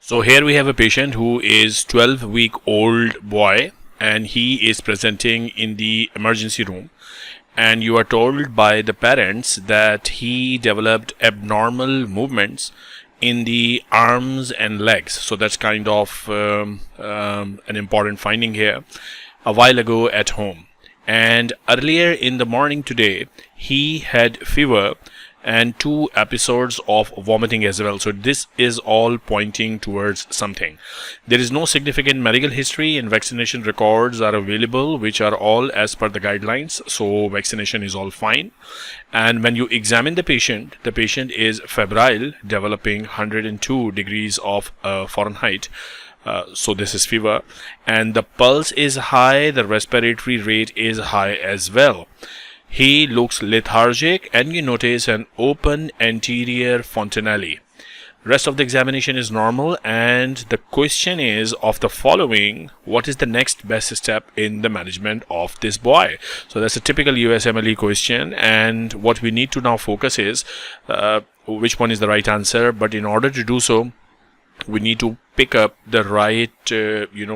So here we have a patient who is 12-week-old boy, and he is presenting in the emergency room, and you are told by the parents that he developed abnormal movements in the arms and legs. So that's kind of an important finding here a while ago at home. And earlier in the morning today, he had fever and 2 episodes of vomiting as well. So this is all pointing towards something. There is no significant medical history, and vaccination records are available, which are all as per the guidelines. So vaccination is all fine. And when you examine the patient is febrile, developing 102 degrees of Fahrenheit. So this is fever, and the pulse is high, the respiratory rate is high as well. He looks lethargic, and you notice an open anterior fontanelle. Rest of the examination is normal, and the question is of the following: what is the next best step in the management of this boy? So that's a typical USMLE question, and what we need to now focus is which one is the right answer. But in order to do so, we need to pick up the right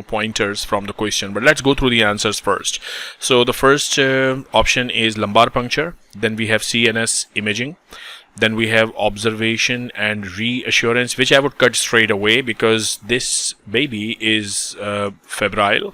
pointers from the question. But let's go through the answers first. So the first option is lumbar puncture, then we have CNS imaging, then we have observation and reassurance, which I would cut straight away because this baby is febrile,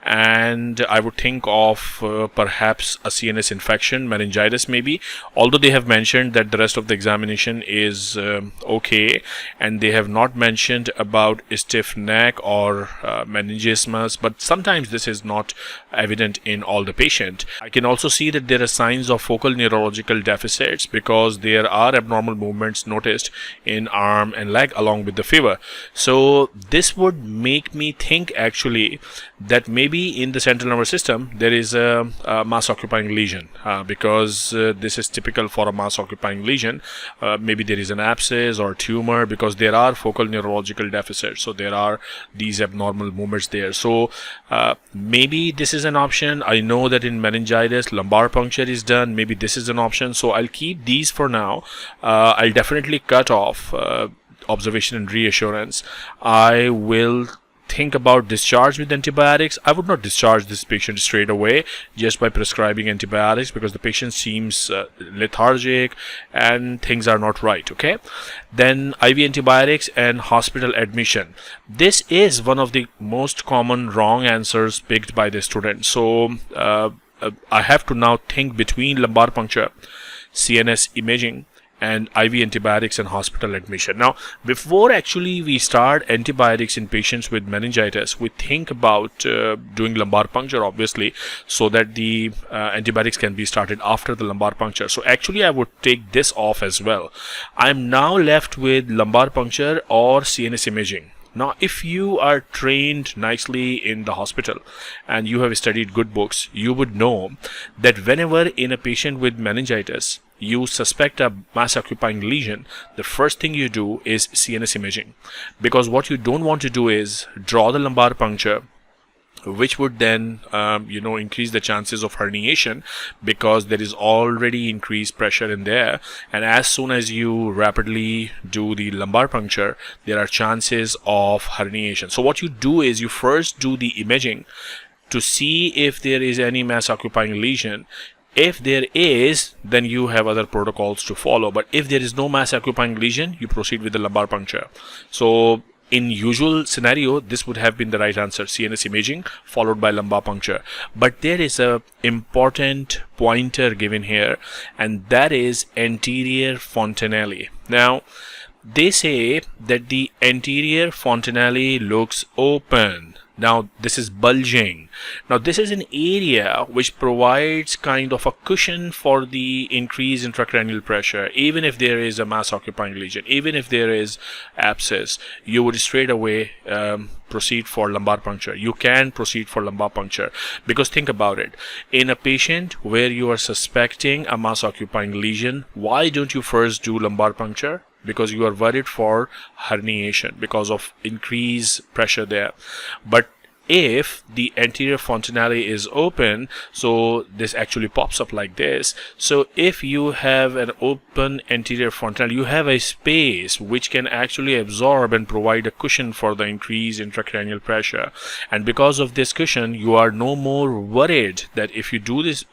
and I would think of perhaps a CNS infection, meningitis maybe, although they have mentioned that the rest of the examination is okay, and they have not mentioned about stiff neck or meningismus, but sometimes this is not evident in all the patient. I can also see that there are signs of focal neurological deficits because there are abnormal movements noticed in arm and leg along with the fever. So this would make me think actually that maybe in the central nervous system there is a mass occupying lesion, because this is typical for a mass occupying lesion. Maybe there is an abscess or tumor because there are focal neurological deficits, so there are these abnormal movements there. So maybe this is an option. I know that in meningitis lumbar puncture is done. Maybe this is an option, so I'll keep these for now. I'll definitely cut off observation and reassurance. I will think about discharge with antibiotics. I would not discharge this patient straight away just by prescribing antibiotics because the patient seems lethargic and things are not right. Okay, then IV antibiotics and hospital admission. This is one of the most common wrong answers picked by the student. So I have to now think between lumbar puncture, CNS imaging, and IV antibiotics and hospital admission. Now, before actually we start antibiotics in patients with meningitis, we think about doing lumbar puncture, obviously, so that the antibiotics can be started after the lumbar puncture. So actually I would take this off as well. I'm now left with lumbar puncture or CNS imaging. Now, if you are trained nicely in the hospital and you have studied good books, you would know that whenever in a patient with meningitis you suspect a mass occupying lesion, the first thing you do is CNS imaging, because what you don't want to do is draw the lumbar puncture, which would then increase the chances of herniation because there is already increased pressure in there, and as soon as you rapidly do the lumbar puncture there are chances of herniation. So what you do is you first do the imaging to see if there is any mass occupying lesion. If there is, then you have other protocols to follow, but if there is no mass occupying lesion, you proceed with the lumbar puncture. So in usual scenario, this would have been the right answer, CNS imaging followed by lumbar puncture. But there is a important pointer given here, and that is anterior fontanelle. Now, they say that the anterior fontanelle looks open. Now this is bulging. Now this is an area which provides kind of a cushion for the increased intracranial pressure. Even if there is a mass occupying lesion, even if there is abscess, you would straight away proceed for lumbar puncture. You can proceed for lumbar puncture because think about it. In a patient where you are suspecting a mass occupying lesion, why don't you first do lumbar puncture? Because you are worried for herniation because of increased pressure there. But if the anterior fontanelle is open, so this actually pops up like this. So if you have an open anterior fontanelle, you have a space which can actually absorb and provide a cushion for the increased intracranial pressure, and because of this cushion you are no more worried that if you do this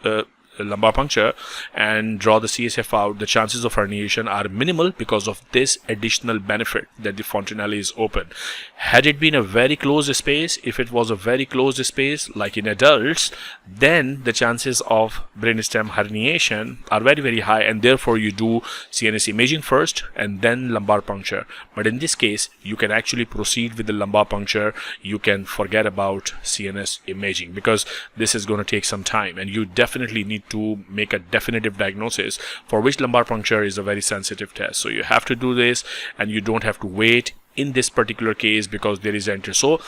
lumbar puncture and draw the CSF out, the chances of herniation are minimal because of this additional benefit that the fontanelle is open. Had it been a very closed space, if it was a very closed space like in adults, then the chances of brainstem herniation are very high, and therefore you do CNS imaging first and then lumbar puncture. But in this case you can actually proceed with the lumbar puncture. You can forget about CNS imaging because this is going to take some time, and you definitely need to make a definitive diagnosis, for which lumbar puncture is a very sensitive test. So you have to do this, and you don't have to wait in this particular case because there is entry. So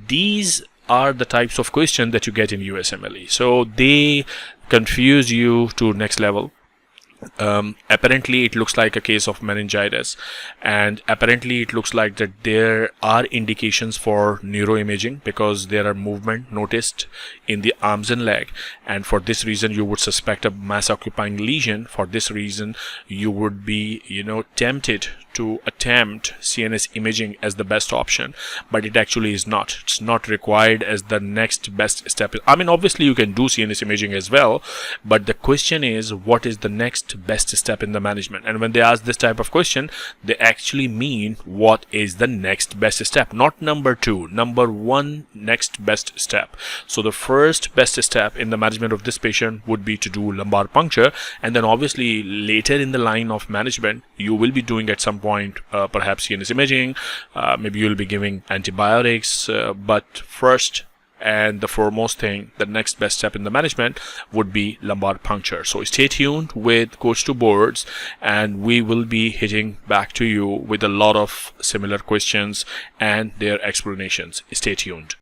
these are the types of questions that you get in USMLE. So they confuse you to next level. Apparently it looks like a case of meningitis, and apparently it looks like that there are indications for neuroimaging because there are movement noticed in the arms and leg, and for this reason you would suspect a mass occupying lesion. For this reason you would be tempted to attempt CNS imaging as the best option, but it actually is not. It's not required as the next best step. I mean, obviously you can do CNS imaging as well, but the question is, what is the next best step in the management? And when they ask this type of question, they actually mean what is the next best step, not number 2, number 1 next best step. So the first best step in the management of this patient would be to do lumbar puncture, and then obviously later in the line of management you will be doing at some point perhaps CNS imaging, maybe you'll be giving antibiotics, but first and the foremost thing, the next best step in the management would be lumbar puncture. So stay tuned with Coach2Boards, and we will be hitting back to you with a lot of similar questions and their explanations. Stay tuned.